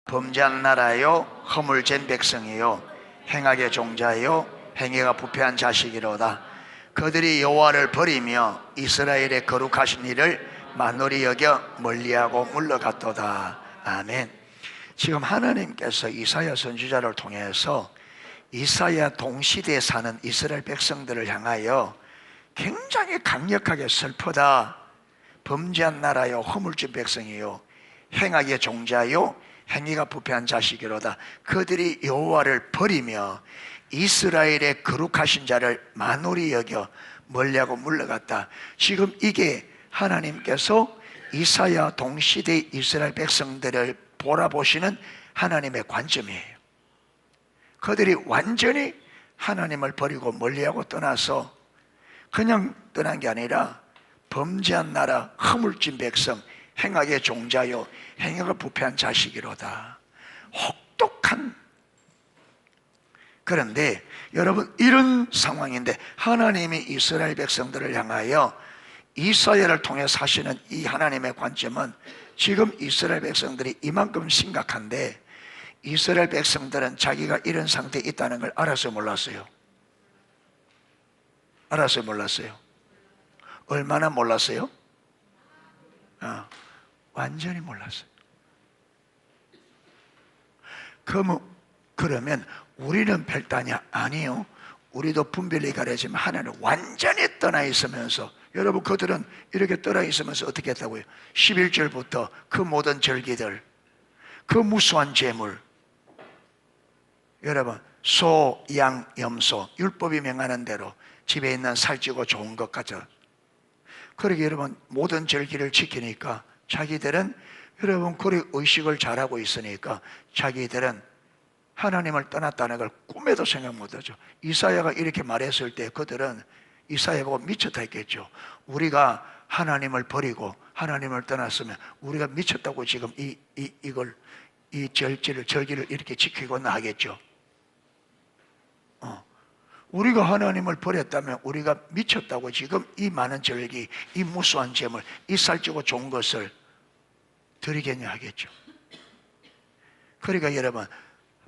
범죄한 나라요 허물된 백성이요 행악의 종자요 행위가 부패한 자식이로다. 그들이 여호와를 버리며 이스라엘의 거룩하신 이를 만홀히 여겨 멀리하고 물러갔도다. 아멘. 지금 하나님께서 이사야 선지자를 통해서 이사야 동시대에 사는 이스라엘 백성들을 향하여 굉장히 강력하게 슬프다. 범죄한 나라요 허물진 백성이요 행악의 종자요 행위가 부패한 자식이로다. 그들이 여호와를 버리며 이스라엘의 거룩하신 자를 만홀히 여겨 멀리하고 물러갔다. 지금 이게 하나님께서 이사야 동시대 이스라엘 백성들을 보라보시는 하나님의 관점이에요. 그들이 완전히 하나님을 버리고 멀리하고 떠나서 그냥 떠난 게 아니라 범죄한 나라 허물진 백성 행악의 종자요 행위가 부패한 자식이로다. 혹독한. 그런데 여러분 이런 상황인데 하나님이 이스라엘 백성들을 향하여 이사야를 통해 사시는 이 하나님의 관점은 지금 이스라엘 백성들이 이만큼 심각한데 이스라엘 백성들은 자기가 이런 상태에 있다는 걸 알았어요 몰랐어요? 알았어요 몰랐어요? 얼마나 몰랐어요? 완전히 몰랐어요. 그러면 우리는 별다냐? 아니요. 우리도 분별이 가려지만 하나는 완전히 떠나 있으면서, 여러분 그들은 이렇게 떠나 있으면서 어떻게 했다고요? 11절부터 그 모든 절기들, 그 무수한 재물, 여러분 소, 양, 염소 율법이 명하는 대로 집에 있는 살찌고 좋은 것 가져. 그러게 여러분 모든 절기를 지키니까 자기들은, 여러분 그리 의식을 잘하고 있으니까 자기들은 하나님을 떠났다는 걸 꿈에도 생각 못하죠. 이사야가 이렇게 말했을 때 그들은 이사야 보고 미쳤다 했겠죠. 우리가 하나님을 버리고 하나님을 떠났으면 우리가 미쳤다고 지금 이 절기를 이렇게 지키고 나가겠죠. 우리가 하나님을 버렸다면 우리가 미쳤다고 지금 이 많은 절기, 이 무수한 재물, 이 살찌고 좋은 것을 드리겠냐 하겠죠. 그러니까 여러분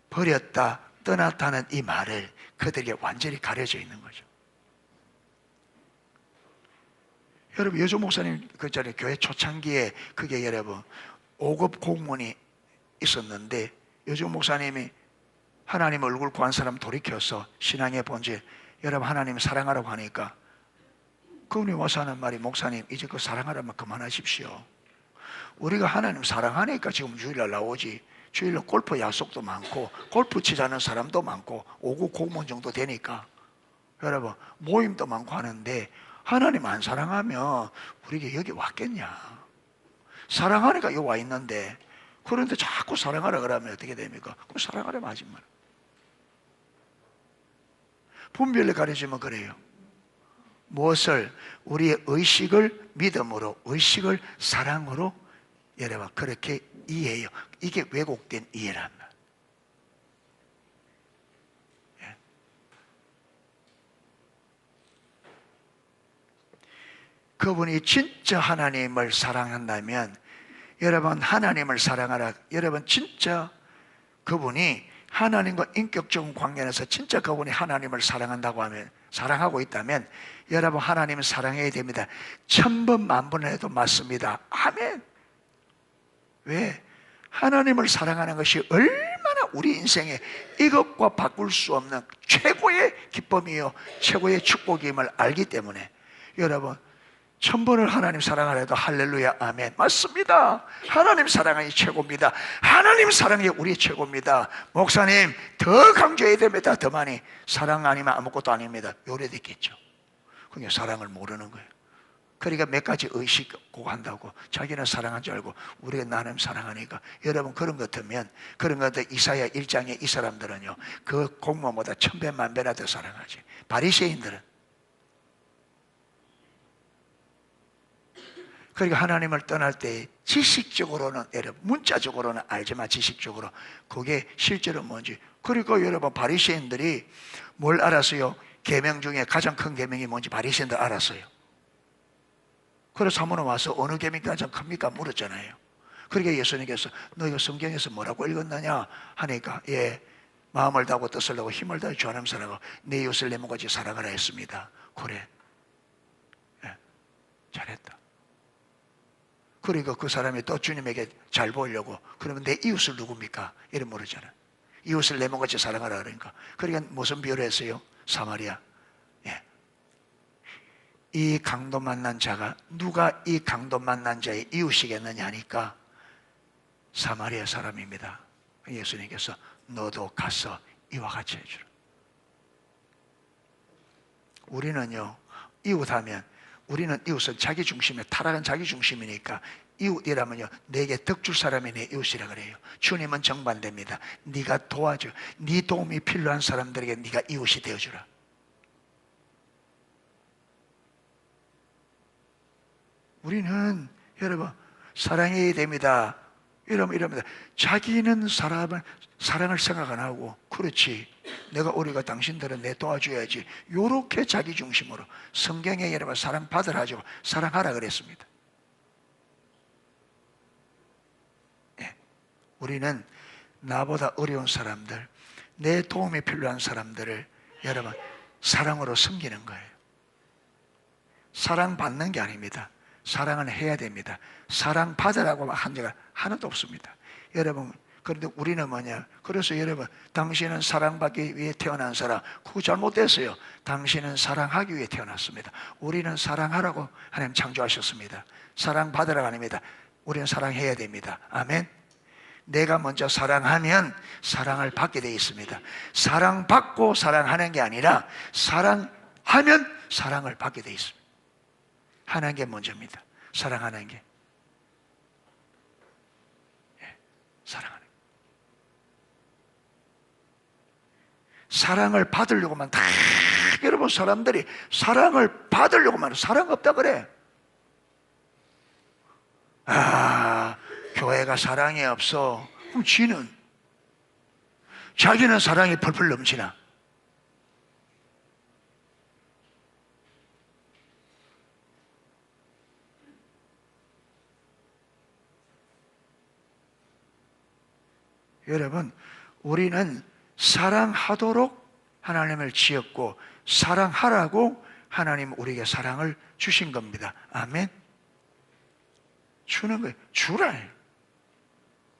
버렸다 떠났다는 이 말을 그들에게 완전히 가려져 있는 거죠. 여러분 여주 목사님 그 전에 교회 초창기에 그게 여러분 5급 공무원이 있었는데 여주 목사님이 하나님 얼굴 구한 사람 돌이켜서 신앙의 본질, 여러분 하나님 사랑하라고 하니까 그분이 와서 하는 말이, 목사님 이제 그 사랑하라면 그만하십시오. 우리가 하나님 사랑하니까 지금 주일날 나오지. 주일날 골프 약속도 많고 골프 치자는 사람도 많고 5급 공무원 정도 되니까 여러분 모임도 많고 하는데 하나님 안 사랑하면 우리가 여기 왔겠냐. 사랑하니까 여기 와 있는데, 그런데 자꾸 사랑하라 그러면 어떻게 됩니까? 그럼 사랑하려면 하지 마라. 분별을 가려주면 그래요. 무엇을? 우리의 의식을 믿음으로, 의식을 사랑으로 여러분 그렇게 이해해요. 이게 왜곡된 이해란 말. 예. 그분이 진짜 하나님을 사랑한다면, 여러분 하나님을 사랑하라. 여러분 진짜 그분이 하나님과 인격적인 관계에서 진짜 그분이 하나님을 사랑한다고 하면, 사랑하고 있다면 여러분 하나님을 사랑해야 됩니다. 1000번 만번 해도 맞습니다. 아멘. 왜? 하나님을 사랑하는 것이 얼마나 우리 인생에 이것과 바꿀 수 없는 최고의 기쁨이요 최고의 축복임을 알기 때문에 여러분 1000번을 하나님 사랑하라 해도 할렐루야 아멘. 맞습니다. 하나님 사랑이 최고입니다. 하나님 사랑이 우리 최고입니다. 목사님 더 강조해야 됩니다. 더 많이. 사랑 아니면 아무것도 아닙니다. 요래도 있겠죠. 그게 사랑을 모르는 거예요. 그러니까 몇 가지 의식 꼭 한다고 자기는 사랑한 줄 알고 우리가 나는 사랑하니까. 여러분 그런 것 같으면, 그런 것 같으면 이사야 1장에 이 사람들은요 그 공무원보다 1000배 만배나 더 사랑하지. 바리새인들은. 그러니까 하나님을 떠날 때 지식적으로는, 여러분 문자적으로는 알지만 지식적으로 그게 실제로 뭔지. 그리고 여러분 바리새인들이 뭘 알았어요? 계명 중에 가장 큰 계명이 뭔지 바리새인들 알았어요. 그래서 한 번은 와서 어느 계명이 가장 큽니까? 물었잖아요. 그러니까 예수님께서 너희가 성경에서 뭐라고 읽었느냐 하니까 예, 마음을 다하고 뜻을 다하고 힘을 다해 주 하나님 사랑하고 내 이웃을 내 몸같이 사랑하라 했습니다. 그래, 예, 잘했다. 그러니까 그 사람이 또 주님에게 잘 보이려고 그러면 내 이웃을 누굽니까? 이래 모르잖아. 이웃을 내 몸같이 사랑하라 그러니까. 그러니까 무슨 비유를 했어요? 사마리아. 예. 이 강도 만난 자가 누가 이 강도 만난 자의 이웃이겠느냐 하니까 사마리아 사람입니다. 예수님께서 너도 가서 이와 같이 해주라. 우리는요, 이웃하면 우리는 이웃은 자기 중심에 타락한 자기 중심이니까 이웃이라면요 내게 덕 줄 사람이 내 이웃이라 그래요. 주님은 정반대입니다. 네가 도와줘, 네 도움이 필요한 사람들에게 네가 이웃이 되어주라. 우리는 여러분 사랑해야 됩니다. 이럽니다. 자기는 사랑을 생각 안 하고 그렇지 내가 우리가 당신들은 내 도와줘야지 요렇게 자기 중심으로 성경에 여러분 사랑 받으라 하죠. 사랑하라 그랬습니다. 예. 우리는 나보다 어려운 사람들 내 도움이 필요한 사람들을 여러분 사랑으로 섬기는 거예요. 사랑받는 게 아닙니다. 사랑은 해야 됩니다. 사랑받으라고 한 적은 하나도 없습니다. 여러분 그런데 우리는 뭐냐? 그래서 여러분 당신은 사랑받기 위해 태어난 사람 그거 잘못됐어요. 당신은 사랑하기 위해 태어났습니다. 우리는 사랑하라고 하나님 창조하셨습니다. 사랑받으라가 아닙니다. 우리는 사랑해야 됩니다. 아멘. 내가 먼저 사랑하면 사랑을 받게 되어 있습니다. 사랑받고 사랑하는 게 아니라 사랑하면 사랑을 받게 되어 있습니다. 하는 게 먼저입니다. 사랑하는 게. 예, 사랑하는 게. 사랑을 받으려고만 다 여러분 사람들이 사랑을 받으려고만 사랑 없다 그래. 아, 교회가 사랑이 없어. 그럼 지는 자기는 사랑이 펄펄 넘치나? 여러분, 우리는 사랑하도록 하나님을 지었고 사랑하라고 하나님 우리에게 사랑을 주신 겁니다. 아멘. 주는 거예요. 주라.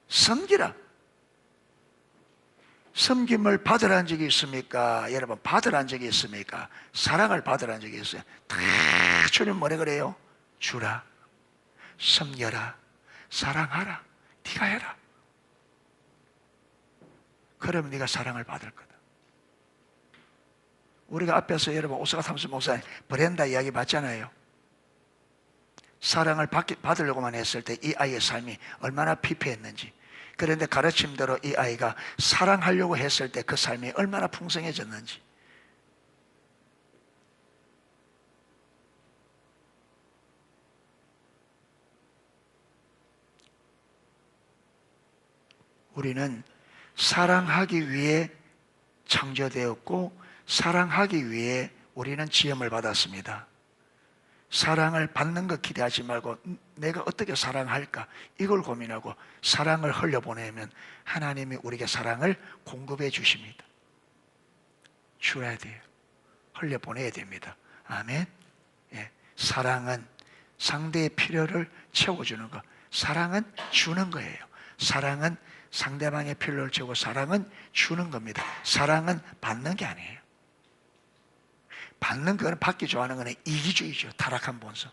섬기라. 섬김을 받으라는 적이 있습니까? 여러분 받으라는 적이 있습니까? 사랑을 받으라는 적이 있어요. 다 주님 뭐래 그래요? 주라. 섬겨라. 사랑하라. 네가 해라. 그러면 네가 사랑을 받을 거다. 우리가 앞에서 여러분 오스가 삼수 목사님 브렌다 이야기 봤잖아요. 사랑을 받으려고만 했을 때 이 아이의 삶이 얼마나 피폐했는지. 그런데 가르침대로 이 아이가 사랑하려고 했을 때 그 삶이 얼마나 풍성해졌는지. 우리는 사랑하기 위해 창조되었고 사랑하기 위해 우리는 지음을 받았습니다. 사랑을 받는 것 기대하지 말고 내가 어떻게 사랑할까 이걸 고민하고 사랑을 흘려보내면 하나님이 우리에게 사랑을 공급해 주십니다. 주어야 돼요. 흘려보내야 됩니다. 아멘. 예. 사랑은 상대의 필요를 채워주는 것. 사랑은 주는 거예요. 사랑은 상대방의 필요를 채우고 사랑은 주는 겁니다. 사랑은 받는 게 아니에요. 받는 거는 받기 좋아하는 거는 이기주의죠. 타락한 본성.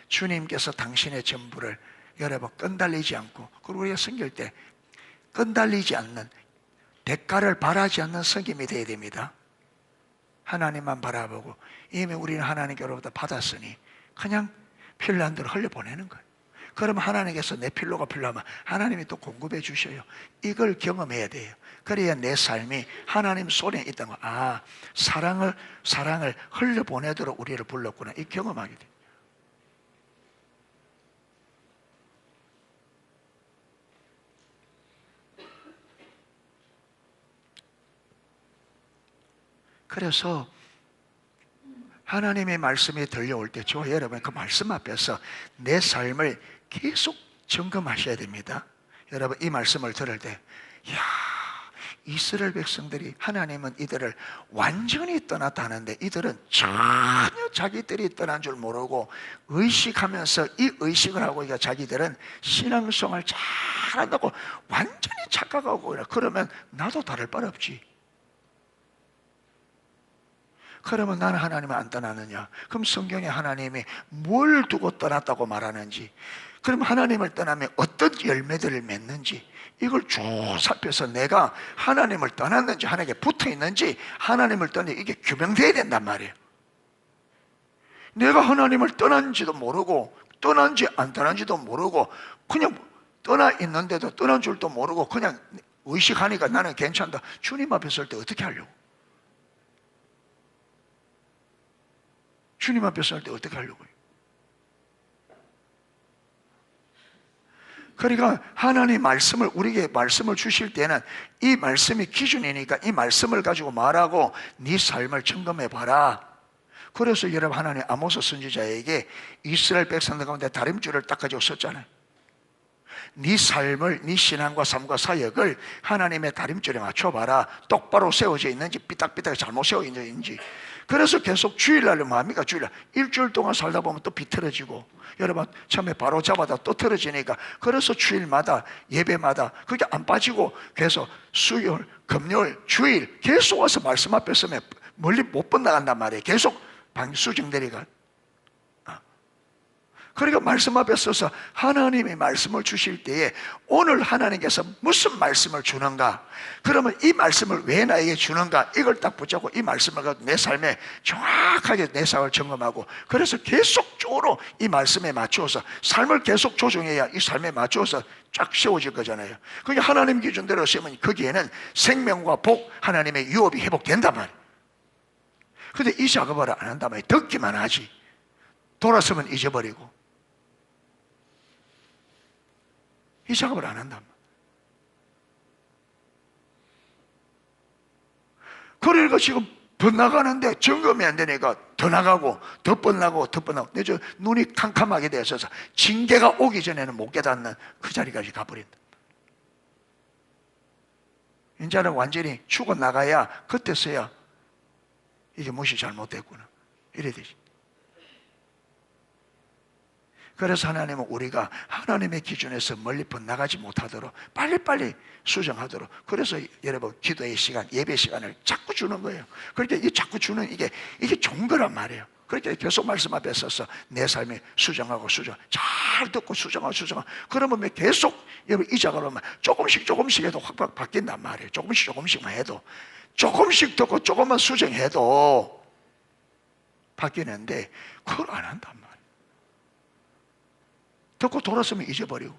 주님께서 당신의 전부를 여러분 끈달리지 않고 그리고 우리가 섬길 때 끈달리지 않는 대가를 바라지 않는 섬김이 되어야 됩니다. 하나님만 바라보고 이미 우리는 하나님께로부터 받았으니 그냥 필요한 대로 흘려보내는 거예요. 그러면 하나님께서 내 필요가 필요하면 하나님이 또 공급해 주셔요. 이걸 경험해야 돼요. 그래야 내 삶이 하나님 손에 있다는 거. 아, 사랑을 흘려보내도록 우리를 불렀구나. 이 경험하게 돼요. 그래서 하나님의 말씀이 들려올 때 여러분 그 말씀 앞에서 내 삶을 계속 점검하셔야 됩니다. 여러분 이 말씀을 들을 때 이스라엘 백성들이 하나님은 이들을 완전히 떠났다 하는데 이들은 전혀 자기들이 떠난 줄 모르고 의식하면서 이 의식을 하고 자기들은 신앙생활 잘한다고 완전히 착각하고 그러면 나도 다를 바 없지. 그러면 나는 하나님을 안 떠나느냐? 그럼 성경에 하나님이 뭘 두고 떠났다고 말하는지, 그럼 하나님을 떠나면 어떤 열매들을 맺는지 이걸 쭉 살펴서 내가 하나님을 떠났는지 하나님께 붙어 있는지 하나님을 떠나는지 이게 규명돼야 된단 말이에요. 내가 하나님을 떠난지도 모르고 떠난지 안 떠난지도 모르고 그냥 떠나 있는데도 떠난 줄도 모르고 그냥 의식하니까 나는 괜찮다. 주님 앞에 설 때 어떻게 하려고? 주님 앞에 설 때 어떻게 하려고요? 그러니까 하나님 말씀을 우리에게 말씀을 주실 때는 이 말씀이 기준이니까 이 말씀을 가지고 말하고 네 삶을 점검해 봐라. 그래서 여러분 하나님 아모스 선지자에게 이스라엘 백성들 가운데 다림줄을 딱 가지고 썼잖아요. 네 삶을, 네 신앙과 삶과 사역을 하나님의 다림줄에 맞춰봐라. 똑바로 세워져 있는지 삐딱삐딱 잘못 세워져 있는지. 그래서 계속 주일날은 뭐합니까? 주일날 일주일 동안 살다 보면 또 비틀어지고 여러분 처음에 바로 잡아다 또 틀어지니까 그래서 주일마다 예배마다 그게 안 빠지고 계속 수요일, 금요일, 주일 계속 와서 말씀 앞에 서면 멀리 못 뻗나간단 말이에요. 계속 방수정대리가. 그러니까 말씀 앞에 서서 하나님의 말씀을 주실 때에 오늘 하나님께서 무슨 말씀을 주는가, 그러면 이 말씀을 왜 나에게 주는가, 이걸 딱 붙잡고 이 말씀을 가지고 내 삶에 정확하게 내 삶을 점검하고 그래서 계속적으로 이 말씀에 맞추어서 삶을 계속 조정해야 이 삶에 맞추어서 쫙 세워질 거잖아요. 그게 하나님 기준대로 세우면 거기에는 생명과 복, 하나님의 유업이 회복된단 말이에요. 근데 이 작업을 안 한단 말이에요. 듣기만 하지 돌아서면 잊어버리고 이 작업을 안 한단 말이에요. 그러니까 지금 더 나가는데 점검이 안 되니까 더 나가고 더 뻔나고 더 뻔나고 내 눈이 캄캄하게 되어서 징계가 오기 전에는 못 깨닫는 그 자리까지 가버린다. 이제는 완전히 죽어나가야 그때서야 이게 무엇이 잘못됐구나 이래 되지. 그래서 하나님은 우리가 하나님의 기준에서 멀리 벗나가지 못하도록 빨리빨리 수정하도록, 그래서 여러분 기도의 시간, 예배 시간을 자꾸 주는 거예요. 그러니까 이 자꾸 주는 이게 좋은 거란 말이에요. 그렇게 계속 말씀 앞에 서서 내 삶에 수정하고 잘 듣고 수정하고 그러면 계속 여러분 이 작업을 하면 조금씩 해도 확 바뀐단 말이에요. 조금씩만 해도 조금씩 듣고 조금만 수정해도 바뀌는데 그걸 안 한단 말이에요. 듣고 돌았으면 잊어버리고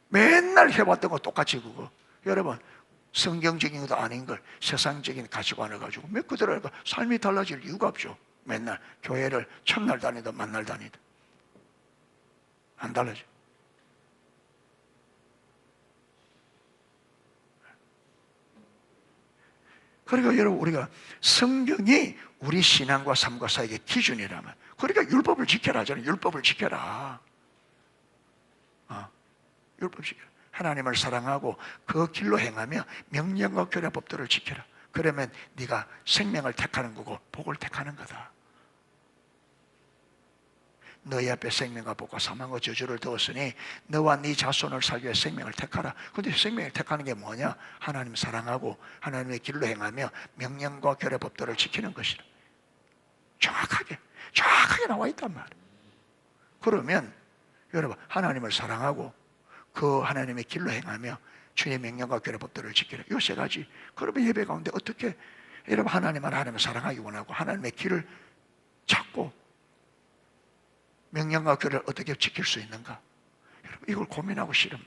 맨날 해봤던 거 똑같이 그거. 여러분 성경적인 것도 아닌 걸 세상적인 가치관을 가지고 몇 그대로 하니까 삶이 달라질 이유가 없죠. 맨날 교회를 첫날 다니다 만날 다니다 안 달라져. 그러니까 여러분 우리가 성경이 우리 신앙과 삶과 사역의 기준이라면, 그러니까 율법을 지켜라 하잖아요. 율법을 지켜라. 율법 지켜라. 하나님을 사랑하고 그 길로 행하며 명령과 규례 법도를 지켜라. 그러면 네가 생명을 택하는 거고 복을 택하는 거다. 너희 앞에 생명과 복과 사망과 저주를 두었으니 너와 네 자손을 살기 위해 생명을 택하라. 근데 생명을 택하는 게 뭐냐? 하나님 사랑하고 하나님의 길로 행하며 명령과 규례 법도를 지키는 것이라. 정확하게 나와 있단 말이에요. 그러면 여러분 하나님을 사랑하고 그 하나님의 길로 행하며 주의 명령과 규례 법도를 지키라. 이 세 가지. 그러면 예배 가운데 어떻게 여러분 하나님을 사랑하기 원하고 하나님의 길을 찾고 명령과 규례를 어떻게 지킬 수 있는가? 여러분 이걸 고민하고 싫으면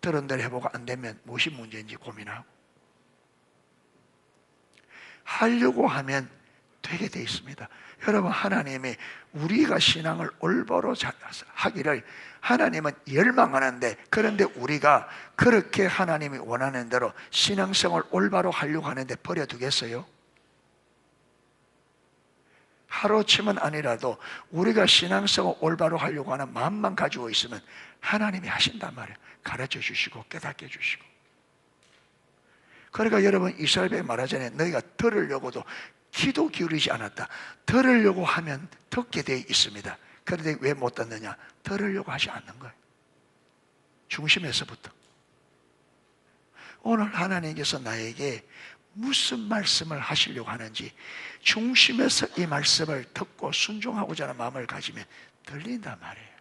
들은 대로 해보고 안 되면 무엇이 문제인지 고민하고 하려고 하면 되게 돼 있습니다. 여러분 하나님이 우리가 신앙을 올바로 하기를 하나님은 열망하는데, 그런데 우리가 그렇게 하나님이 원하는 대로 신앙생활 올바로 하려고 하는데 버려두겠어요? 하루치면 아니라도 우리가 신앙생활 올바로 하려고 하는 마음만 가지고 있으면 하나님이 하신단 말이에요. 가르쳐 주시고 깨닫게 해주시고. 그러니까 여러분, 이스라엘에 말하자면 너희가 들으려고도 귀도 기울이지 않았다. 들으려고 하면 듣게 되어 있습니다. 그런데 왜 못 듣느냐? 들으려고 하지 않는 거예요. 중심에서부터. 오늘 하나님께서 나에게 무슨 말씀을 하시려고 하는지 중심에서 이 말씀을 듣고 순종하고자 하는 마음을 가지면 들린단 말이에요.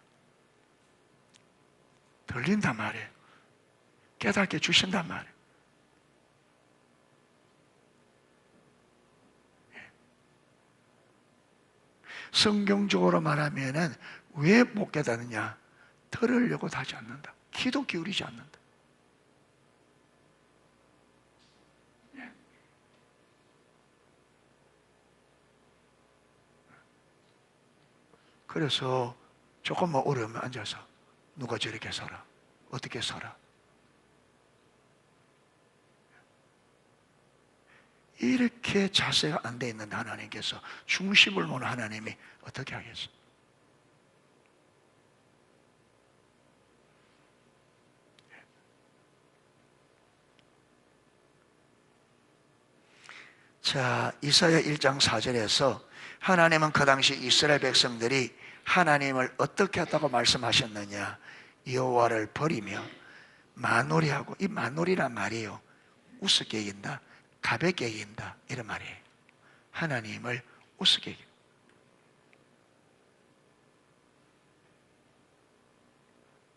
들린단 말이에요. 깨닫게 주신단 말이에요. 성경적으로 말하면은 왜 못 깨닫느냐? 들으려고 하지 않는다. 귀도 기울이지 않는다. 그래서 조금만 어려우면 앉아서 누가 저렇게 살아? 어떻게 살아? 이렇게 자세가 안 돼 있는 하나님께서 중심을 모는 하나님이 어떻게 하겠어? 자, 이사야 1장 4절에서 하나님은 그 당시 이스라엘 백성들이 하나님을 어떻게 했다고 말씀하셨느냐? 여호와를 버리며 만놀이하고, 이 만놀이란 말이에요. 우습게 여긴다, 가볍게 여긴다, 이런 말이에요. 하나님을 우습게 여긴다.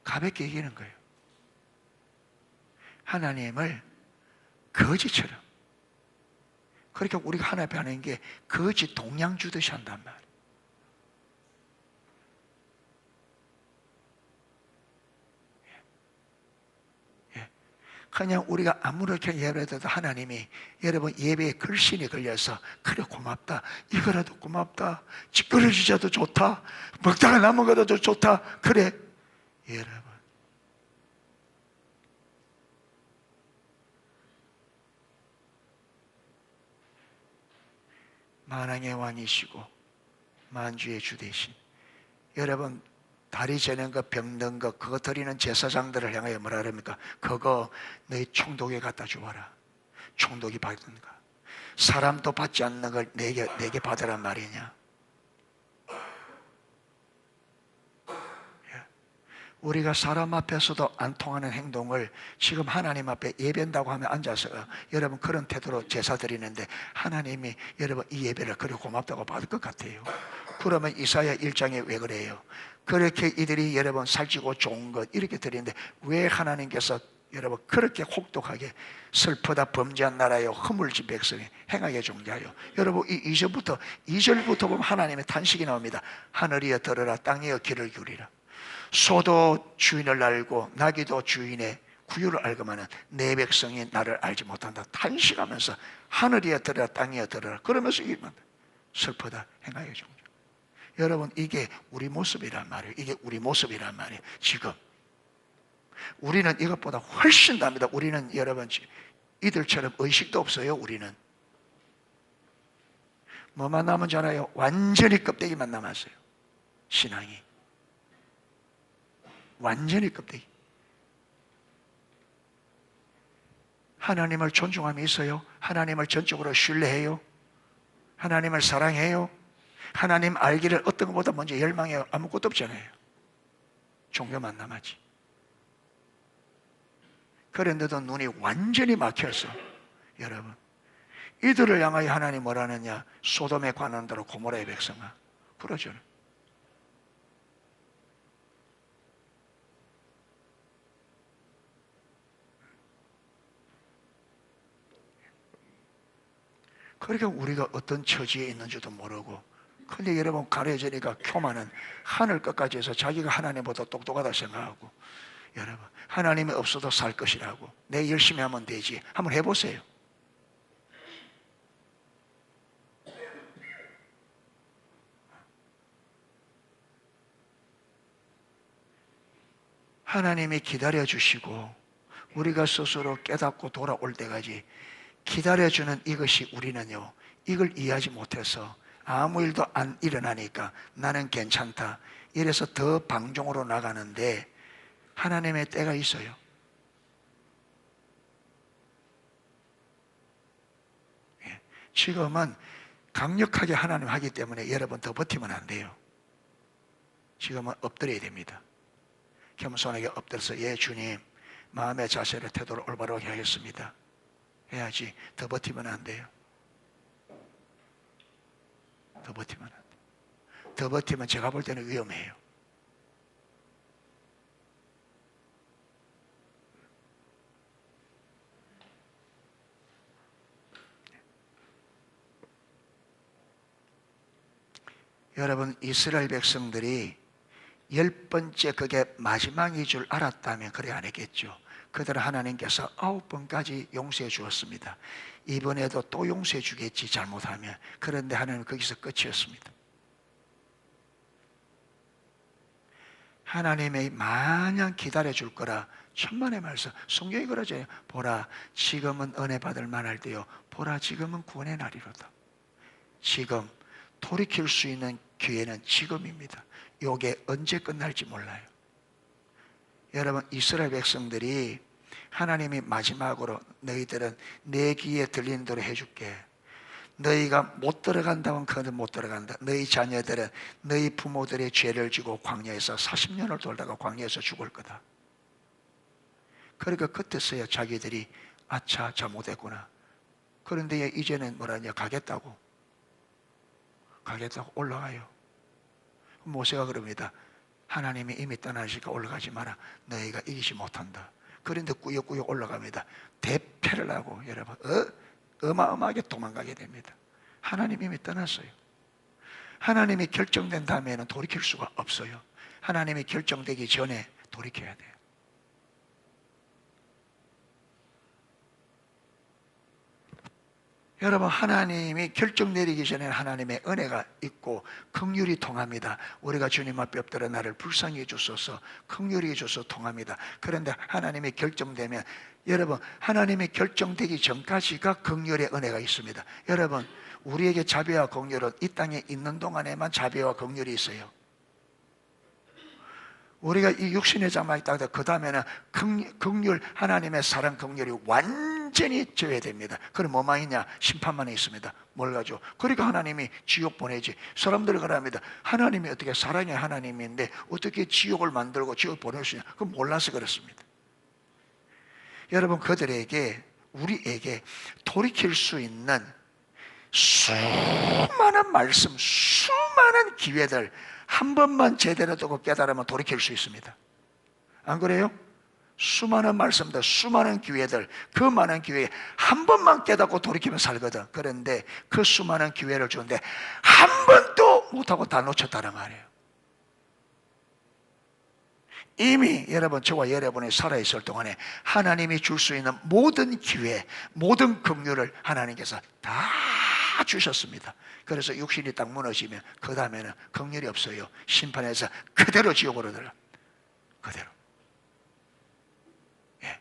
가볍게 여기는 거예요. 하나님을 거지처럼. 그러니까 우리가 하나님 앞에 하는 게 거지 동양 주듯이 한단 말이에요. 그냥 우리가 아무렇게 예배해도 하나님이 여러분 예배에 걸신이 걸려서 그래 고맙다, 이거라도 고맙다, 찌끄러지자도 좋다, 먹다가 남은 것도 좋다, 그래. 여러분, 만왕의 왕이시고 만주의 주 되신 여러분, 다리 저는 거, 병든 거, 그거 드리는 제사장들을 향하여 뭐라 그럽니까? 그거 너희 총독에 갖다 주어라. 총독이 받는가? 사람도 받지 않는 걸 내게 받으란 말이냐? 우리가 사람 앞에서도 안 통하는 행동을 지금 하나님 앞에 예배한다고 하면 앉아서 여러분 그런 태도로 제사 드리는데 하나님이 여러분 이 예배를 그래 고맙다고 받을 것 같아요. 그러면 이사야 1장에 왜 그래요? 그렇게 이들이 여러분 살찌고 좋은 것 이렇게 드리는데 왜 하나님께서 여러분 그렇게 혹독하게 슬프다 범죄한 나라여 허물진 백성이 행하게 종자하여, 여러분 이 2절부터 보면 하나님의 탄식이 나옵니다. 하늘이여 들으라, 땅이여 귀를 기울이라. 소도 주인을 알고 나귀도 주인의 구유를 알고만은 내 백성이 나를 알지 못한다. 탄식하면서 하늘이여 들으라, 땅이여 들으라. 그러면서 슬프다 행하여 종자. 여러분 이게 우리 모습이란 말이에요. 이게 우리 모습이란 말이에요. 지금 우리는 이것보다 훨씬 납니다. 우리는 여러분 이들처럼 의식도 없어요. 우리는 뭐만 남은 줄 알아요? 완전히 껍데기만 남았어요. 신앙이 완전히 껍데기. 하나님을 존중함이 있어요? 하나님을 전적으로 신뢰해요? 하나님을 사랑해요? 하나님 알기를 어떤 것보다 먼저 열망해요? 아무것도 없잖아요. 종교만 남았지. 그런데도 눈이 완전히 막혀서 여러분 이들을 향하여 하나님 뭐라 하느냐? 소돔에 관한 대로 고모라의 백성아 그러죠. 그러니까 우리가 어떤 처지에 있는지도 모르고, 근데 여러분 가려지니까 교만은 하늘 끝까지 해서 자기가 하나님보다 똑똑하다 생각하고, 여러분 하나님이 없어도 살 것이라고 내 열심히 하면 되지. 한번 해보세요. 하나님이 기다려주시고 우리가 스스로 깨닫고 돌아올 때까지 기다려주는 이것이 우리는요 이걸 이해하지 못해서 아무 일도 안 일어나니까 나는 괜찮다. 이래서 더 방종으로 나가는데 하나님의 때가 있어요. 예. 지금은 강력하게 하나님 하기 때문에 여러분 더 버티면 안 돼요. 지금은 엎드려야 됩니다. 겸손하게 엎드려서 예 주님 마음의 자세를 태도를 올바르게 하겠습니다 해야지. 더 버티면 안 돼요. 더 버티면 안 돼요. 더 버티면 제가 볼 때는 위험해요. 여러분 이스라엘 백성들이 10번째 그게 마지막인 줄 알았다면 그래 안 했겠죠. 그들은 하나님께서 9번까지 용서해 주었습니다. 이번에도 또 용서해 주겠지 잘못하면. 그런데 하나님은 거기서 끝이었습니다. 하나님의 마냥 기다려 줄 거라 천만의 말씀. 성경이 그러죠. 보라 지금은 은혜 받을 만할 때요 보라 지금은 구원의 날이로다. 지금 돌이킬 수 있는 기회는 지금입니다. 이게 언제 끝날지 몰라요. 여러분 이스라엘 백성들이 하나님이 마지막으로 너희들은 내 귀에 들리는 대로 해줄게. 너희가 못 들어간다면 그는 못 들어간다. 너희 자녀들은 너희 부모들의 죄를 지고 광야에서 40년을 돌다가 광야에서 죽을 거다. 그러니까 그때서야 자기들이 아차 잘못했구나. 그런데 이제는 뭐라냐 가겠다고 올라가요. 모세가 그럽니다. 하나님이 이미 떠나시니까 올라가지 마라. 너희가 이기지 못한다. 그런데 꾸역꾸역 올라갑니다. 대패를 하고 여러분 어마어마하게 도망가게 됩니다. 하나님이 이미 떠났어요. 하나님이 결정된 다음에는 돌이킬 수가 없어요. 하나님이 결정되기 전에 돌이켜야 돼요. 여러분 하나님이 결정 내리기 전에 하나님의 은혜가 있고 긍휼이 통합니다. 우리가 주님 앞에 엎드려 나를 불쌍히 해주소서 긍휼히 해줘서 통합니다. 그런데 하나님이 결정되면 여러분 하나님이 결정되기 전까지가 긍휼의 은혜가 있습니다. 여러분 우리에게 자비와 긍휼은 이 땅에 있는 동안에만 자비와 긍휼이 있어요. 우리가 이 육신의 장막이 있다가 그 다음에는 긍휼 하나님의 사랑 긍휼이 완전히 제외됩니다. 그럼 뭐만 있냐? 심판만 있습니다. 뭘 가지고? 그러니까 하나님이 지옥 보내지. 사람들이 그럽니다. 하나님이 어떻게 사랑의 하나님인데 어떻게 지옥을 만들고 지옥 보낼 수 있냐? 그건 몰라서 그렇습니다. 여러분 그들에게 우리에게 돌이킬 수 있는 수많은 말씀 수많은 기회들 한 번만 제대로 듣고 깨달으면 돌이킬 수 있습니다. 안 그래요? 수많은 말씀들 수많은 기회들 그 많은 기회에 한 번만 깨닫고 돌이키면 살거든. 그런데 그 수많은 기회를 주는데 한 번도 못하고 다 놓쳤다는 말이에요. 이미 여러분 저와 여러분이 살아있을 동안에 하나님이 줄 수 있는 모든 기회 모든 긍휼을 하나님께서 다 주셨습니다. 그래서 육신이 딱 무너지면 그 다음에는 긍휼이 없어요. 심판해서 그대로 지옥으로 들어. 그대로. 예.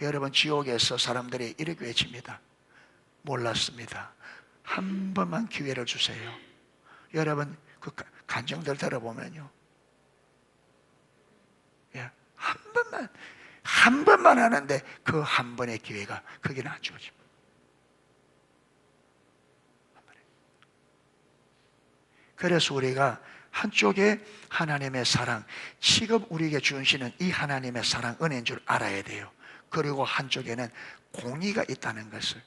여러분 지옥에서 사람들이 이렇게 외칩니다. 몰랐습니다. 한 번만 기회를 주세요. 여러분 그 간증들 들어보면요. 예. 한 번만 하는데 그 한 번의 기회가 거기는 안 주어집니다. 그래서 우리가 한쪽에 하나님의 사랑, 지금 우리에게 주시는 이 하나님의 사랑, 은혜인 줄 알아야 돼요. 그리고 한쪽에는 공의가 있다는 것을.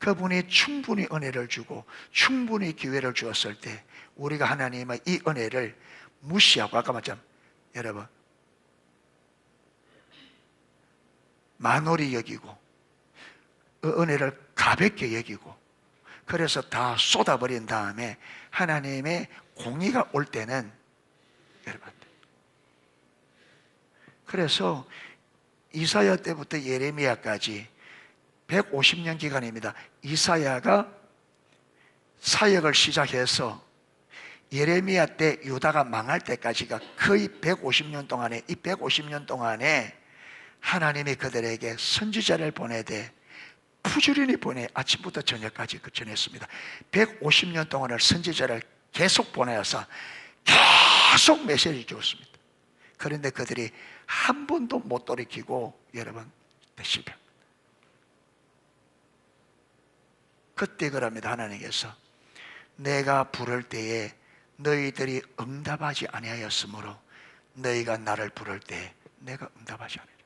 그분이 충분히 은혜를 주고 충분히 기회를 주었을 때 우리가 하나님의 이 은혜를 무시하고 아까 말했잖아요. 여러분 만홀히 여기고 은혜를 가볍게 여기고 그래서 다 쏟아버린 다음에 하나님의 공의가 올 때는 여러분 그래서 이사야 때부터 예레미야까지 150년 기간입니다. 이사야가 사역을 시작해서 예레미야 때 유다가 망할 때까지가 거의 150년 동안에 이 150년 동안에 하나님이 그들에게 선지자를 보내되 부지런히 보내 아침부터 저녁까지 전했습니다. 150년 동안을 선지자를 계속 보내어서 계속 메시지를 줬습니다. 그런데 그들이 한 번도 못 돌이키고 여러분 실패합니다. 그때 그럽니다. 하나님께서 내가 부를 때에 너희들이 응답하지 아니하였으므로 너희가 나를 부를 때 내가 응답하지 않으리라.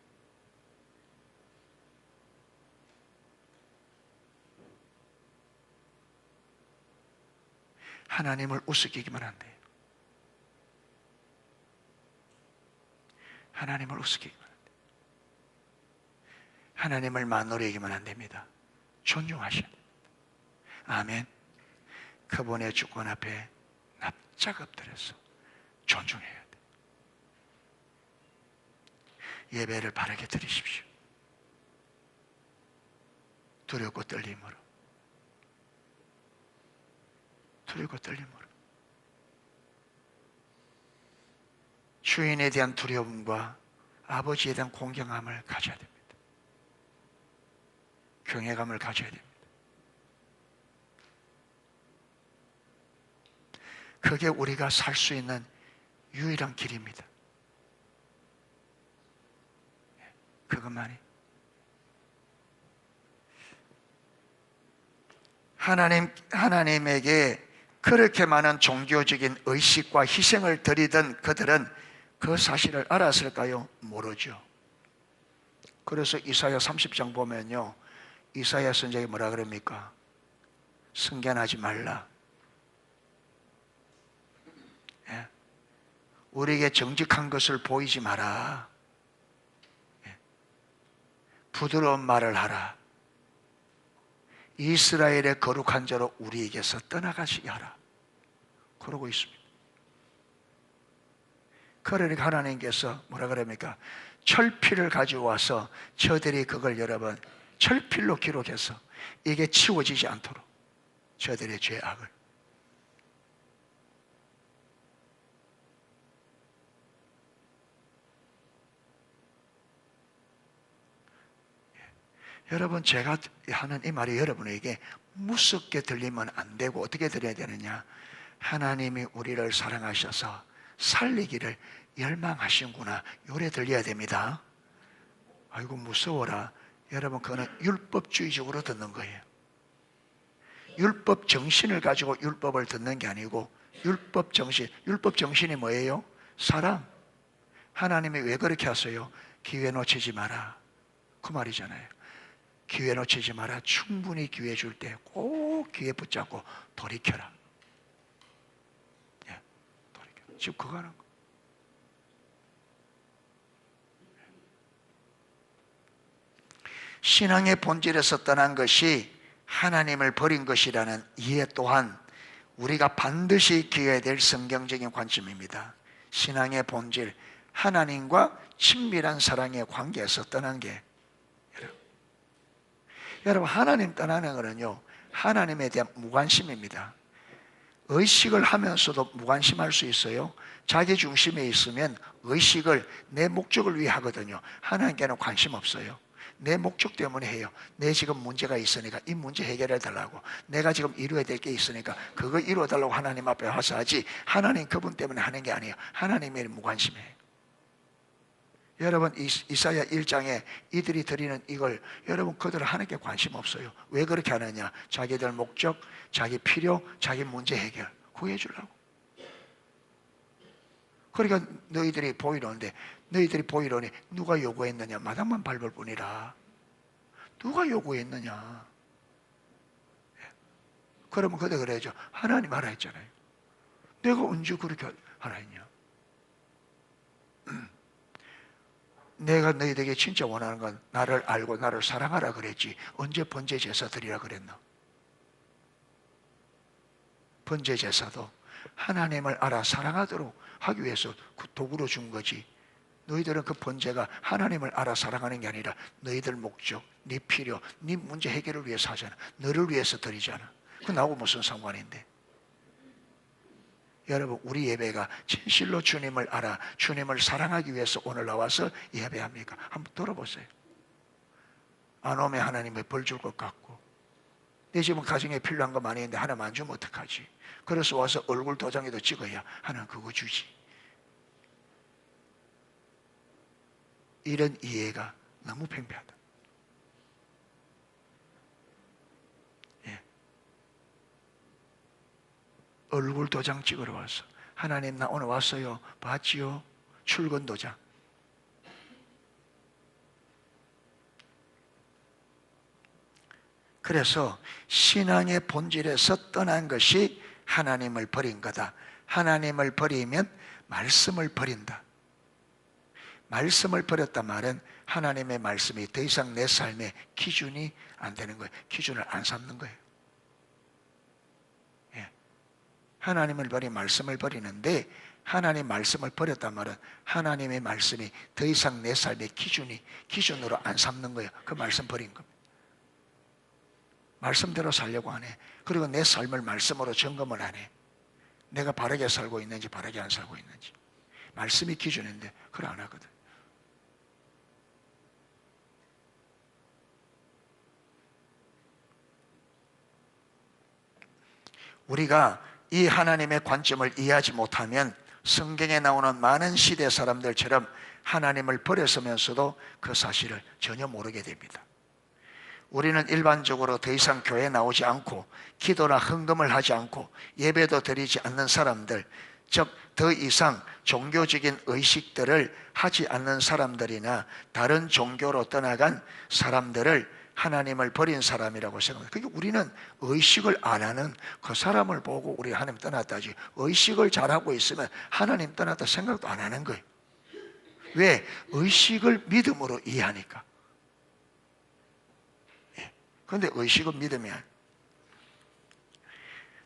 하나님을 우습게기만 안 돼요. 하나님을 우습게기만 안 돼요. 하나님을 만노리기만 안 됩니다. 존중하셔야 됩니다. 아멘. 그분의 주권 앞에 납작 엎드려서 존중해야 돼요. 예배를 바르게 드리십시오. 두렵고 떨림으로. 두렵고 떨림으로. 주인에 대한 두려움과 아버지에 대한 공경함을 가져야 됩니다. 경외감을 가져야 됩니다. 그게 우리가 살 수 있는 유일한 길입니다. 그것만이. 하나님에게 그렇게 많은 종교적인 의식과 희생을 드리던 그들은 그 사실을 알았을까요? 모르죠. 그래서 이사야 30장 보면요, 이사야 선지자가 뭐라 그럽니까? 승견하지 말라. 예? 우리에게 정직한 것을 보이지 마라. 예? 부드러운 말을 하라. 이스라엘의 거룩한 자로 우리에게서 떠나가시게 하라. 그러고 있습니다. 그러니까 하나님께서 뭐라 그럽니까? 철필을 가지고 와서 저들이 그걸 여러분 철필로 기록해서 이게 치워지지 않도록 저들의 죄악을. 여러분, 제가 하는 이 말이 여러분에게 무섭게 들리면 안 되고 어떻게 들려야 되느냐? 하나님이 우리를 사랑하셔서 살리기를 열망하시는구나, 요래 들려야 됩니다. 아이고 무서워라. 여러분, 그거는 율법주의적으로 듣는 거예요. 율법 정신을 가지고 율법을 듣는 게 아니고 율법 정신이 뭐예요? 사랑. 하나님이 왜 그렇게 하세요? 기회 놓치지 마라, 그 말이잖아요. 기회 놓치지 마라. 충분히 기회 줄 때 꼭 기회 붙잡고 돌이켜라. 예, 돌이켜. 지금 그거 하는 거. 신앙의 본질에서 떠난 것이 하나님을 버린 것이라는 이해 또한 우리가 반드시 기해야 될 성경적인 관점입니다. 신앙의 본질, 하나님과 친밀한 사랑의 관계에서 떠난 게, 여러분, 하나님 떠나는 거는요, 하나님에 대한 무관심입니다. 의식을 하면서도 무관심할 수 있어요. 자기 중심에 있으면 의식을 내 목적을 위해 하거든요. 하나님께는 관심 없어요. 내 목적 때문에 해요. 내 지금 문제가 있으니까 이 문제 해결해 달라고, 내가 지금 이루어야 될 게 있으니까 그거 이루어 달라고 하나님 앞에 와서 하지, 하나님 그분 때문에 하는 게 아니에요. 하나님의 무관심해요. 여러분, 이사야 1장에 이들이 드리는 이걸, 여러분, 그들은 하나님께 관심 없어요. 왜 그렇게 하느냐? 자기들 목적, 자기 필요, 자기 문제 해결 구해주려고. 그러니까 너희들이 보이러는데, 너희들이 보이러니 누가 요구했느냐? 마당만 밟을 뿐이라. 누가 요구했느냐? 그러면 그때 그래야죠. 하나님 하라 했잖아요. 내가 언제 그렇게 하라 했냐? 내가 너희들에게 진짜 원하는 건 나를 알고 나를 사랑하라 그랬지, 언제 번제 제사 드리라 그랬나? 번제 제사도 하나님을 알아 사랑하도록 하기 위해서 그 도구로 준 거지. 너희들은 그 번제가 하나님을 알아 사랑하는 게 아니라 너희들 목적, 네 필요, 네 문제 해결을 위해서 하잖아. 너를 위해서 드리잖아. 그 나하고 무슨 상관인데? 여러분, 우리 예배가 진실로 주님을 알아 주님을 사랑하기 위해서 오늘 나와서 예배합니까? 한번 들어보세요. 안 오면 하나님이 벌 줄 것 같고, 내 집은 가정에 필요한 거 많이 있는데 하나님 안 주면 어떡하지? 그래서 와서 얼굴 도장에도 찍어야 하나님 그거 주지. 이런 이해가 너무 팽팽하다. 예. 얼굴 도장 찍으러 왔어. 하나님 나 오늘 왔어요. 봤지요? 출근 도장. 그래서 신앙의 본질에서 떠난 것이 하나님을 버린 거다. 하나님을 버리면 말씀을 버린다. 말씀을 버렸단 말은 하나님의 말씀이 더 이상 내 삶의 기준이 안 되는 거예요. 기준을 안 삼는 거예요. 예. 하나님을 버린 말씀을 버리는데, 하나님 말씀을 버렸단 말은 하나님의 말씀이 더 이상 내 삶의 기준으로 안 삼는 거예요. 그 말씀 버린 겁니다. 말씀대로 살려고 하네. 그리고 내 삶을 말씀으로 점검을 하네. 내가 바르게 살고 있는지 바르게 안 살고 있는지. 말씀이 기준인데 그걸 안 하거든. 우리가 이 하나님의 관점을 이해하지 못하면 성경에 나오는 많은 시대 사람들처럼 하나님을 버렸으면서도 그 사실을 전혀 모르게 됩니다. 우리는 일반적으로 더 이상 교회에 나오지 않고 기도나 헌금을 하지 않고 예배도 드리지 않는 사람들, 즉 더 이상 종교적인 의식들을 하지 않는 사람들이나 다른 종교로 떠나간 사람들을 하나님을 버린 사람이라고 생각합니다. 그러니까 우리는 의식을 안 하는 그 사람을 보고 우리 하나님 떠났다지, 의식을 잘하고 있으면 하나님 떠났다 생각도 안 하는 거예요. 왜? 의식을 믿음으로 이해하니까. 그런데 의식은 믿으면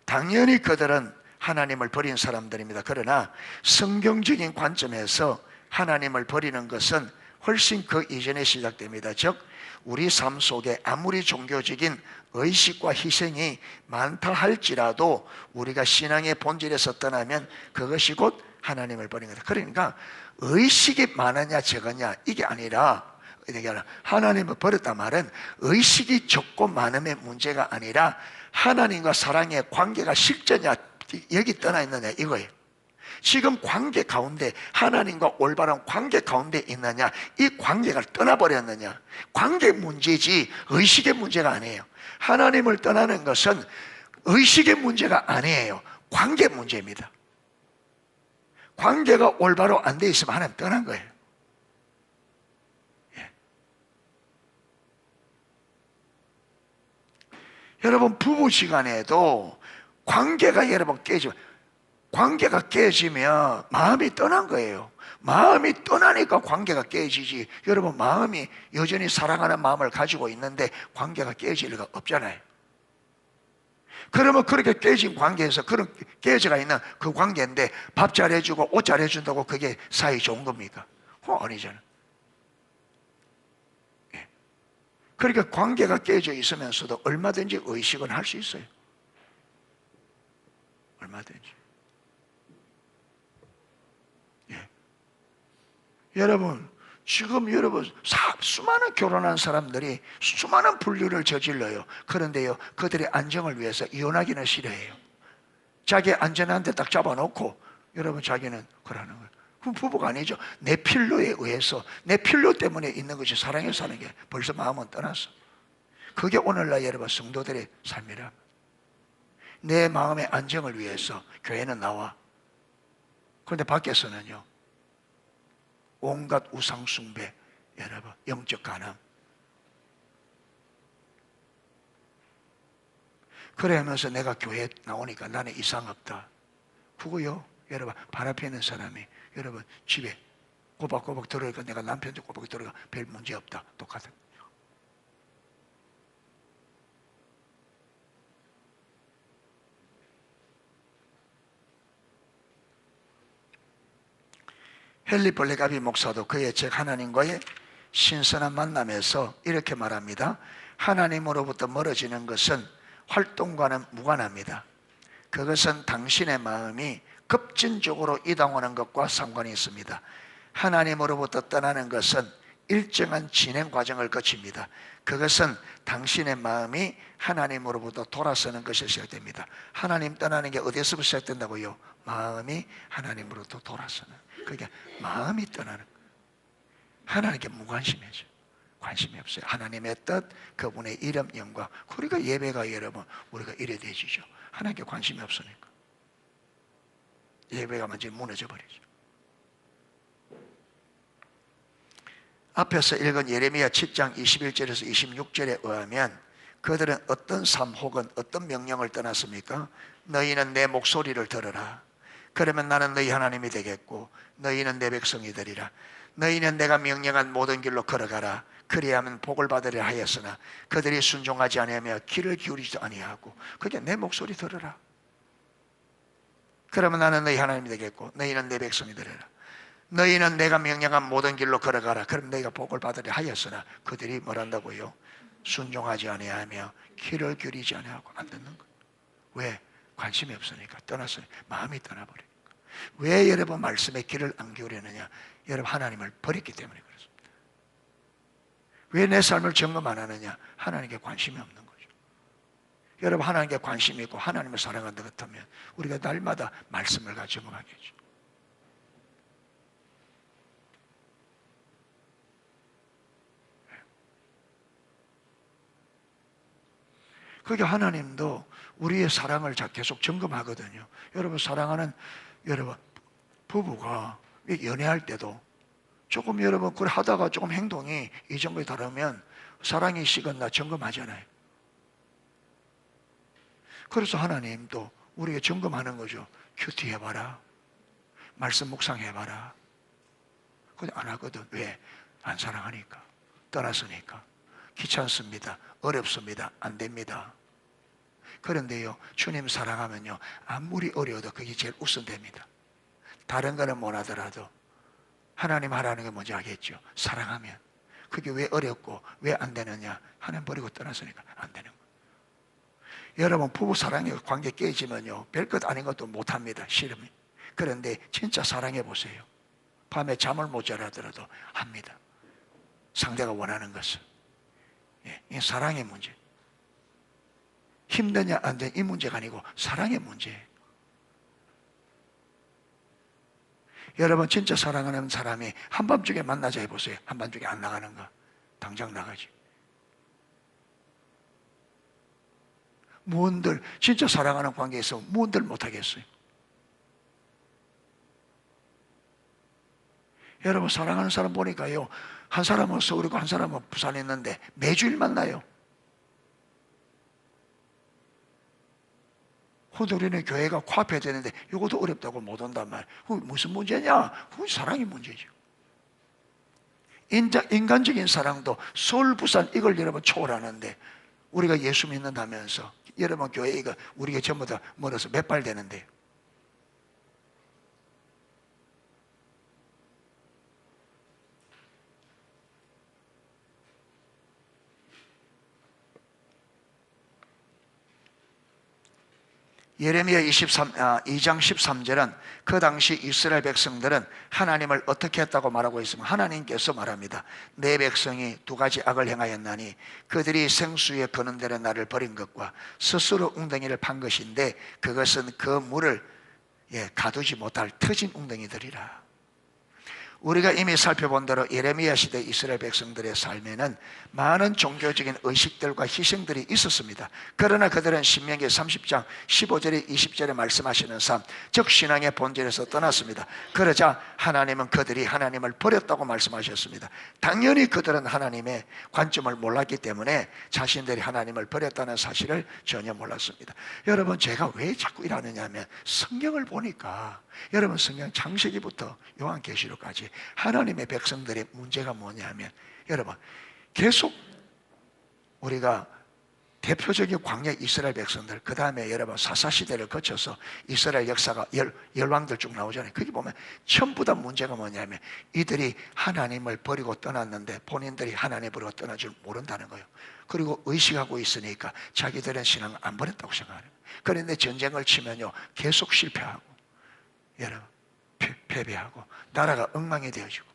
당연히 그들은 하나님을 버린 사람들입니다. 그러나 성경적인 관점에서 하나님을 버리는 것은 훨씬 그 이전에 시작됩니다. 즉 우리 삶 속에 아무리 종교적인 의식과 희생이 많다 할지라도 우리가 신앙의 본질에서 떠나면 그것이 곧 하나님을 버린 거다. 그러니까 의식이 많으냐 적으냐 이게 아니라, 하나님을 버렸단 말은 의식이 적고 많음의 문제가 아니라 하나님과 사랑의 관계가 실제냐 여기 떠나 있느냐 이거예요. 지금 관계 가운데 하나님과 올바른 관계 가운데 있느냐, 이 관계가 떠나버렸느냐, 관계 문제지 의식의 문제가 아니에요. 하나님을 떠나는 것은 의식의 문제가 아니에요. 관계 문제입니다. 관계가 올바로 안 돼 있으면 하나님 떠난 거예요. 예. 여러분 부부시간에도 관계가 여러분 관계가 깨지면 마음이 떠난 거예요. 마음이 떠나니까 관계가 깨지지. 여러분 마음이 여전히 사랑하는 마음을 가지고 있는데 관계가 깨질 리가 없잖아요. 그러면 그렇게 깨진 관계에서 그런 깨져가 있는 그 관계인데 밥 잘해주고 옷 잘해준다고 그게 사이 좋은 겁니까? 아니잖아요. 예. 그러니까 관계가 깨져 있으면서도 얼마든지 의식은 할 수 있어요. 얼마든지. 예. 여러분 지금 여러분 수많은 결혼한 사람들이 수많은 불륜을 저질러요. 그런데요 그들의 안정을 위해서 이혼하기는 싫어해요. 자기 안전한 데 딱 잡아놓고 여러분 자기는 그러는 거예요. 그럼 부부가 아니죠. 내 필요에 의해서 내 필요 때문에 있는 것이 사랑해서 사는 게 벌써 마음은 떠났어. 그게 오늘날 여러분 성도들의 삶이라. 내 마음의 안정을 위해서 교회는 나와. 그런데 밖에서는요 온갖 우상숭배, 여러분 영적 간음. 그러면서 내가 교회에 나오니까 나는 이상 없다. 그거요 여러분 발 앞에 있는 사람이 여러분 집에 꼬박꼬박 들어오니까 내가 남편도 꼬박 들어가 별 문제 없다. 똑같은. 헨리 블레가비 목사도 그의 책 하나님과의 신선한 만남에서 이렇게 말합니다. 하나님으로부터 멀어지는 것은 활동과는 무관합니다. 그것은 당신의 마음이 급진적으로 이동하는 것과 상관이 있습니다. 하나님으로부터 떠나는 것은 일정한 진행 과정을 거칩니다. 그것은 당신의 마음이 하나님으로부터 돌아서는 것이 시작됩니다. 하나님 떠나는 게 어디서부터 시작된다고요? 마음이 하나님으로부터 돌아서는. 그게 마음이 떠나는 거예요. 하나님께 무관심해져. 관심이 없어요. 하나님의 뜻, 그분의 이름, 영광. 그러니까 예배가 여러분 우리가 이래 되지죠. 하나님께 관심이 없으니까 예배가 완전히 무너져 버리죠. 앞에서 읽은 예레미야 7장 21절에서 26절에 의하면 그들은 어떤 삶 혹은 어떤 명령을 떠났습니까? 너희는 내 목소리를 들으라. 그러면 나는 너희 하나님이 되겠고 너희는 내 백성이 되리라. 너희는 내가 명령한 모든 길로 걸어가라. 그리하면 복을 받으리라 하였으나 그들이 순종하지 아니하며 귀를 기울이지 아니하고. 그게 내 목소리 들으라. 그러면 나는 너희 하나님이 되겠고 너희는 내 백성이 되리라. 너희는 내가 명령한 모든 길로 걸어가라. 그럼 너희가 복을 받으리라 하였으나 그들이 뭐란다고요? 순종하지 아니하며 귀를 기울이지 아니하고 안 듣는 거예요. 왜? 관심이 없으니까. 떠났으니까. 마음이 떠나버리니까. 왜 여러분 말씀에 귀를 안 기울이느냐? 여러분 하나님을 버렸기 때문에 그렇습니다. 왜 내 삶을 점검 안 하느냐? 하나님께 관심이 없는 거죠. 여러분 하나님께 관심이 있고 하나님을 사랑한다 같으면 우리가 날마다 말씀을 가지고 점검하겠죠. 그게 하나님도 우리의 사랑을 계속 점검하거든요. 여러분 사랑하는 여러분 부부가 연애할 때도 조금 여러분 그걸 하다가 조금 행동이 이전과 다르면 사랑이 식었나 점검하잖아요. 그래서 하나님도 우리가 점검하는 거죠. 큐티 해봐라. 말씀 묵상해봐라. 그건 안 하거든. 왜? 안 사랑하니까. 떠났으니까. 귀찮습니다. 어렵습니다. 안 됩니다. 그런데요, 주님 사랑하면요, 아무리 어려워도 그게 제일 우선됩니다. 다른 거는 못 하더라도 하나님 하라는 게 뭔지 알겠죠? 사랑하면. 그게 왜 어렵고 왜 안 되느냐? 하나님 버리고 떠났으니까 안 되는 거예요. 여러분 부부 사랑의 관계 깨지면요, 별것 아닌 것도 못 합니다. 싫으면. 그런데 진짜 사랑해 보세요. 밤에 잠을 못 자라더라도 합니다. 상대가 원하는 것을. 이 사랑의 문제. 힘드냐 안 되냐 이 문제가 아니고 사랑의 문제예요. 여러분 진짜 사랑하는 사람이 한밤중에 만나자 해보세요. 한밤중에 안 나가는가? 당장 나가지. 무언들 진짜 사랑하는 관계에서 무언들 못하겠어요. 여러분 사랑하는 사람 보니까요, 한 사람은 서울이고 한 사람은 부산에 있는데 매주일 만나요. 근데 우리는 교회가 코앞에 되는데 이것도 어렵다고 못 온단 말이에요. 무슨 문제냐? 그건 사랑의 문제죠. 인간적인 사랑도 서울, 부산 이걸 여러분 초월하는데 우리가 예수 믿는다면서 여러분 교회가 우리가 전부 다 멀어서 몇 발 되는데요. 예레미야 2장 13절은 그 당시 이스라엘 백성들은 하나님을 어떻게 했다고 말하고 있으면 하나님께서 말합니다. 내 백성이 두 가지 악을 행하였나니 그들이 생수에 거는 대로 나를 버린 것과 스스로 웅덩이를 판 것인데 그것은 그 물을 가두지 못할 터진 웅덩이들이라. 우리가 이미 살펴본 대로 예레미야 시대 이스라엘 백성들의 삶에는 많은 종교적인 의식들과 희생들이 있었습니다. 그러나 그들은 신명기 30장 15절에 20절에 말씀하시는 삶, 즉 신앙의 본질에서 떠났습니다. 그러자 하나님은 그들이 하나님을 버렸다고 말씀하셨습니다. 당연히 그들은 하나님의 관점을 몰랐기 때문에 자신들이 하나님을 버렸다는 사실을 전혀 몰랐습니다. 여러분 제가 왜 자꾸 이러느냐 하면 성경을 보니까 여러분 성경 창세기부터 요한계시록까지 하나님의 백성들의 문제가 뭐냐면 여러분 계속 우리가 대표적인 광야 이스라엘 백성들 그 다음에 여러분 사사시대를 거쳐서 이스라엘 역사가 열왕들 쭉 나오잖아요. 거기 보면 전부 다 문제가 뭐냐면 이들이 하나님을 버리고 떠났는데 본인들이 하나님을 버리고 떠날 줄 모른다는 거예요. 그리고 의식하고 있으니까 자기들은 신앙을 안 버렸다고 생각하는 거예요. 그런데 전쟁을 치면요 계속 실패하고 여러분 패배하고 나라가 엉망이 되어지고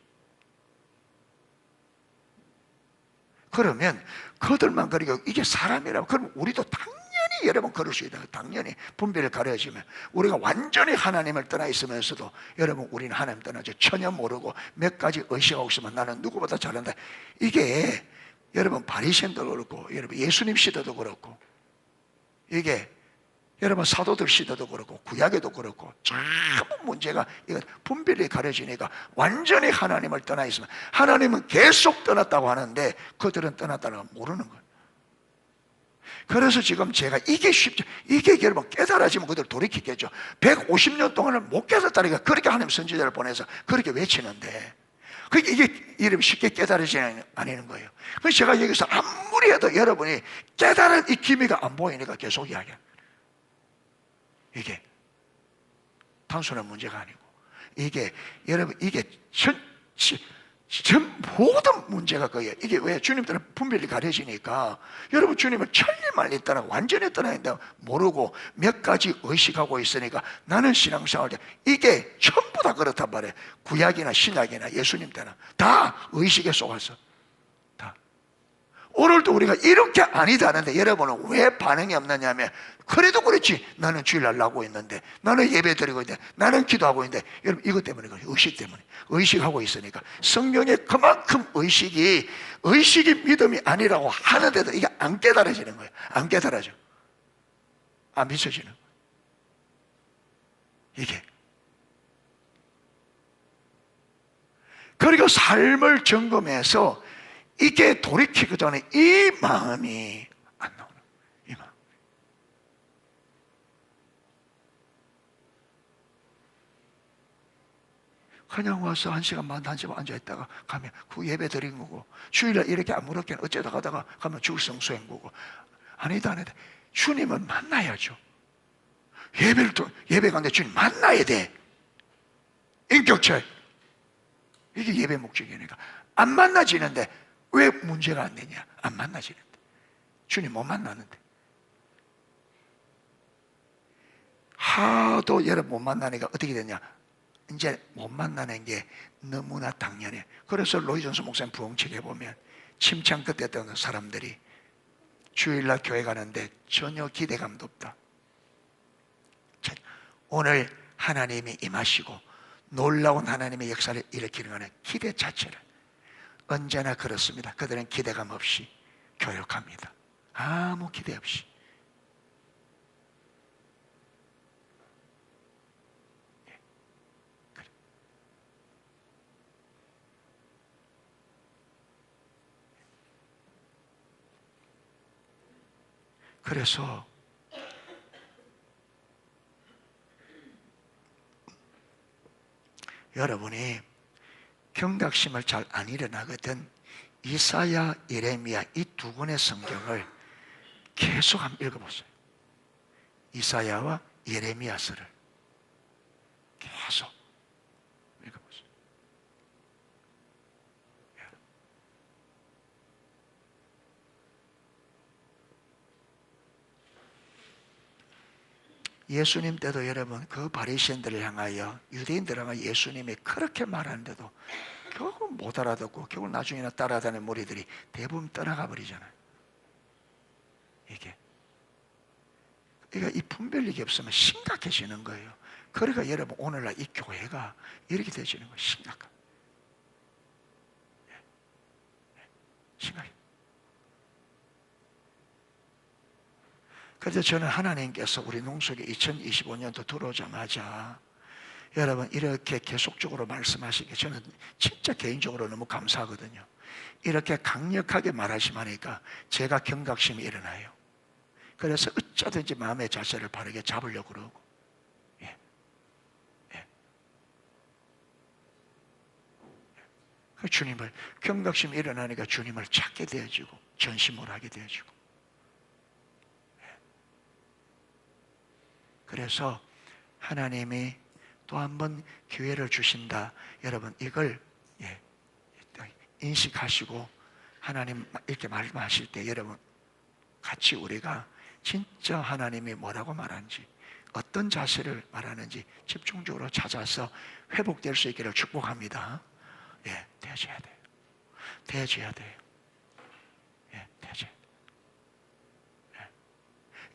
그러면 그들만 그리고 이게 사람이라고, 그럼 우리도 당연히 여러분 그럴 수 있다. 당연히 분별을 가려지면 우리가 완전히 하나님을 떠나 있으면서도 여러분 우리는 하나님 떠나죠. 전혀 모르고 몇 가지 의식하고 있으면 나는 누구보다 잘한다. 이게 여러분 바리새인도 그렇고 여러분 예수님 시대도 그렇고 이게 여러분 사도들 시대도 그렇고 구약에도 그렇고 전부 문제가 이거 분별이 가려지니까 완전히 하나님을 떠나 있으면 하나님은 계속 떠났다고 하는데 그들은 떠났다는 걸 모르는 거예요. 그래서 지금 제가 이게 쉽죠. 이게 여러분 깨달아지면 그들 돌이키겠죠. 150년 동안을 못 깨닫다니까 그렇게 하나님 선지자를 보내서 그렇게 외치는데 이게 이름 쉽게 깨달아지는 아니는 거예요. 그래서 제가 여기서 아무리 해도 여러분이 깨달은 이 기미가 안 보이니까 계속 이야기해요. 이게 단순한 문제가 아니고 이게 여러분 이게 모든 문제가 거예요. 이게 왜 주님들은 분별이 가려지니까 여러분 주님을 천리 말리 떠나 완전히 떠나는데 모르고 몇 가지 의식하고 있으니까 나는 신앙생활 때 이게 전부 다 그렇단 말이에요. 구약이나 신약이나 예수님 때는 다 의식에 속아서 다. 오늘도 우리가 이렇게 아니다는데 여러분은 왜 반응이 없느냐면 그래도 그렇지 나는 주일날 나오고 있는데 나는 예배 드리고 있는데 나는 기도하고 있는데 여러분 이것 때문에 그래요. 의식 때문에 의식하고 있으니까 성경에 그만큼 의식이 믿음이 아니라고 하는데도 이게 안 깨달아지는 거예요. 안 깨달아져. 안 비춰지는 거예요. 이게 그리고 삶을 점검해서 이게 돌이키기 전에 이 마음이 안 나오는 거예요. 이 마음. 그냥 와서 1시간만 앉아있다가 가면 그 예배 드린 거고 주일날 이렇게 아무렇게 어쩌다 가다가 가면 주일성수행 거고 아니다. 주님은 만나야죠. 예배 가는데 주님 만나야 돼. 인격체. 이게 예배 목적이니까 안 만나지는데 왜 문제가 안 되냐? 안 만나지는데 주님 못 만나는데 하도 여러분 못 만나니까 어떻게 되냐? 이제 못 만나는 게 너무나 당연해. 그래서 로이존스 목사님 부흥책에 보면 침창 끝에 있던 사람들이 주일날 교회 가는데 전혀 기대감도 없다. 오늘 하나님이 임하시고 놀라운 하나님의 역사를 일으키는 것은 기대 자체를 언제나 그렇습니다. 그들은 기대감 없이 교육합니다. 아무 기대 없이. 그래서 여러분이 경각심을 잘 안 일어나거든 이사야, 예레미야 이 두 권의 성경을 계속 한번 읽어보세요. 이사야와 예레미야서를 계속 읽어보세요. 예수님 때도 여러분 그 바리새인들을 향하여 유대인들을 향하여 예수님이 그렇게 말하는데도 결국 못 알아듣고 결국 나중에는 따라다니는 무리들이 대부분 떠나가 버리잖아요. 이게 그러니까 이 분별력이 없으면 심각해지는 거예요. 그러니까 여러분 오늘날 이 교회가 이렇게 되지는 거예요. 심각해. 그래서 저는 하나님께서 우리 농속에 2025년도 들어오자마자 여러분 이렇게 계속적으로 말씀하시기에 저는 진짜 개인적으로 너무 감사하거든요. 이렇게 강력하게 말하시니까 제가 경각심이 일어나요. 그래서 어쩌든지 마음의 자세를 바르게 잡으려고 그러고 주님을 경각심이 일어나니까 주님을 찾게 되어지고 전심을 하게 되어지고 그래서 하나님이 또 한 번 기회를 주신다. 여러분 이걸 인식하시고 하나님 이렇게 말씀하실 때 여러분 같이 우리가 진짜 하나님이 뭐라고 말하는지 어떤 자세를 말하는지 집중적으로 찾아서 회복될 수 있기를 축복합니다. 되어져야 돼요. 되어져야 돼요.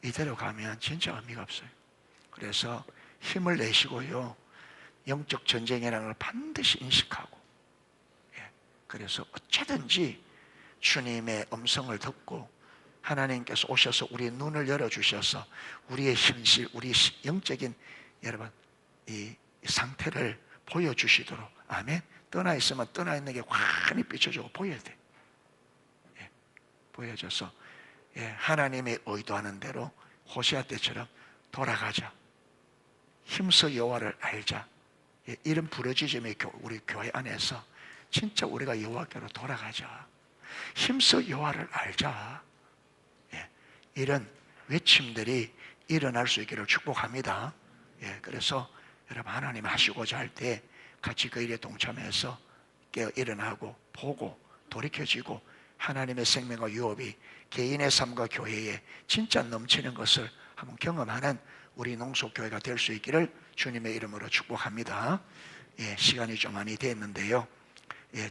이대로 가면 진짜 의미가 없어요. 그래서 힘을 내시고요, 영적 전쟁이라는 걸 반드시 인식하고, 그래서 어쩌든지 주님의 음성을 듣고 하나님께서 오셔서 우리의 눈을 열어주셔서 우리의 현실, 우리 영적인 여러분 이 상태를 보여주시도록, 아멘. 떠나 있으면 떠나 있는 게 환히 비춰주고 보여야 돼. 보여줘서 하나님의 의도하는 대로 호시아 때처럼 돌아가자. 힘써 여호와를 알자. 이런 부르짖음의 우리 교회 안에서 진짜 우리가 여호와께로 돌아가자. 힘써 여호와를 알자. 이런 외침들이 일어날 수 있기를 축복합니다. 그래서 여러분 하나님 하시고자 할 때 같이 그 일에 동참해서 깨어 일어나고 보고 돌이켜지고 하나님의 생명과 유업이 개인의 삶과 교회에 진짜 넘치는 것을 한번 경험하는 우리 농속교회가 될 수 있기를 주님의 이름으로 축복합니다. 시간이 좀 많이 됐는데요.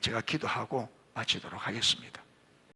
제가 기도하고 마치도록 하겠습니다.